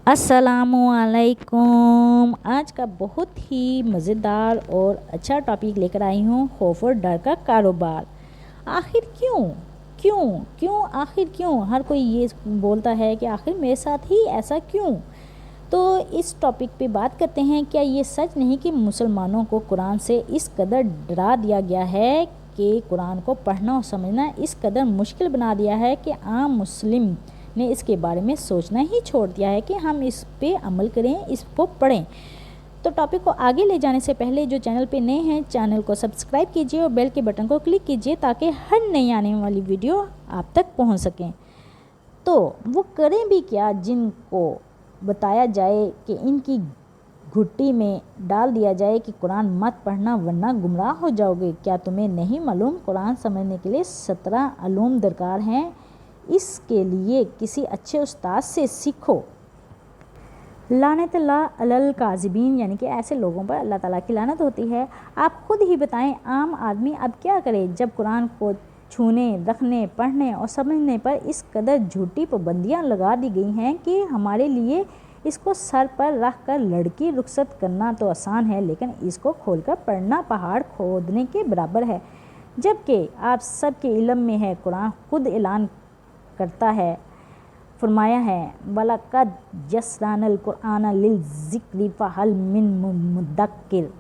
अस्सलामुअलैकुम। आज का बहुत ही मज़ेदार और अच्छा टॉपिक लेकर आई हूँ, खौफ और डर का कारोबार। आखिर क्यों क्यों क्यों आखिर क्यों हर कोई ये बोलता है कि आखिर मेरे साथ ही ऐसा क्यों। तो इस टॉपिक पे बात करते हैं। क्या ये सच नहीं कि मुसलमानों को कुरान से इस कदर डरा दिया गया है कि कुरान को पढ़ना और समझना इस कदर मुश्किल बना दिया है कि आम मुस्लिम ने इसके बारे में सोचना ही छोड़ दिया है कि हम इस पे अमल करें, इसको पढ़ें। तो टॉपिक को आगे ले जाने से पहले जो चैनल पे नए हैं, चैनल को सब्सक्राइब कीजिए और बेल के बटन को क्लिक कीजिए ताकि हर नई आने वाली वीडियो आप तक पहुंच सकें। तो वो करें भी क्या जिनको बताया जाए कि इनकी घुट्टी में डाल दिया जाए कि कुरान मत पढ़ना वरना गुमराह हो जाओगे। क्या तुम्हें नहीं मालूम कुरान समझने के लिए 17 उलूम दरकार हैं। इसके लिए किसी अच्छे उस्ताद से सीखो। लानतुल्लाह अलल काज़िबीन, यानी कि ऐसे लोगों पर अल्लाह ताला की लानत होती है। आप खुद ही बताएं, आम आदमी अब क्या करे जब कुरान को छूने, रखने, पढ़ने और समझने पर इस कदर झूठी पाबंदियाँ लगा दी गई हैं कि हमारे लिए इसको सर पर रख कर लड़की रुखसत करना तो आसान है, लेकिन इसको खोलकर पढ़ना पहाड़ खोदने के बराबर है। जबकि आप सब के इल्म में है, कुरान खुद ऐलान करता है, फरमाया है, वलक़द यस्सरनल कुरआन लिज़्ज़िक्रि फ़हल मिन मुद्दक्किर,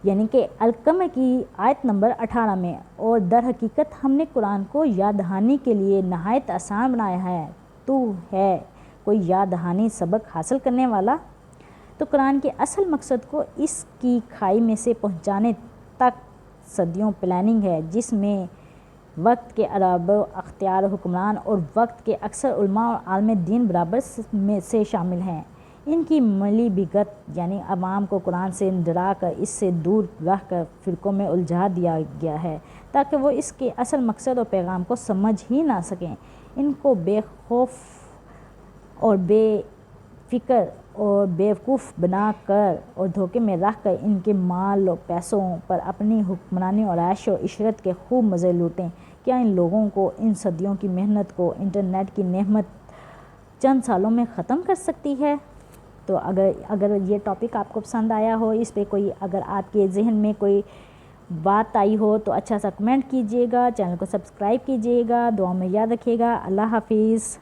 यानी कि अल-क़मर की आयत नंबर 18 में। और दर हकीकत हमने कुरान को याद दहानी के लिए नहायत आसान बनाया है। तू है कोई याद दहानी सबक हासिल करने वाला। तो कुरान के असल मकसद को इसकी खाई में से पहुँचाने तक सदियों प्लानिंग है, जिसमें वक्त के अरब अख्तियार हुक्मरान और वक्त के अक्सर उलमा और आलम दीन बराबर में से शामिल हैं। इनकी मली बिगत यानी अवाम को कुरान से डरा कर इससे दूर रख कर फ़िरक़ों में उलझा दिया गया है ताकि वो इसके असल मकसद और पैगाम को समझ ही ना सकें। इनको बेखौफ और बेफ़िक्र और बेवकूफ़ बना कर और धोखे में रख कर इनके माल और पैसों पर अपनी हुक्मरानी और ऐश और इशरत के खूब मज़े लूटें। क्या इन लोगों को इन सदियों की मेहनत को इंटरनेट की नेमत चंद सालों में ख़त्म कर सकती है? तो अगर ये टॉपिक आपको पसंद आया हो, इस पे कोई अगर आपके जहन में कोई बात आई हो तो अच्छा सा कमेंट कीजिएगा, चैनल को सब्सक्राइब कीजिएगा, दुआ में याद रखिएगा। अल्लाह हाफिज़।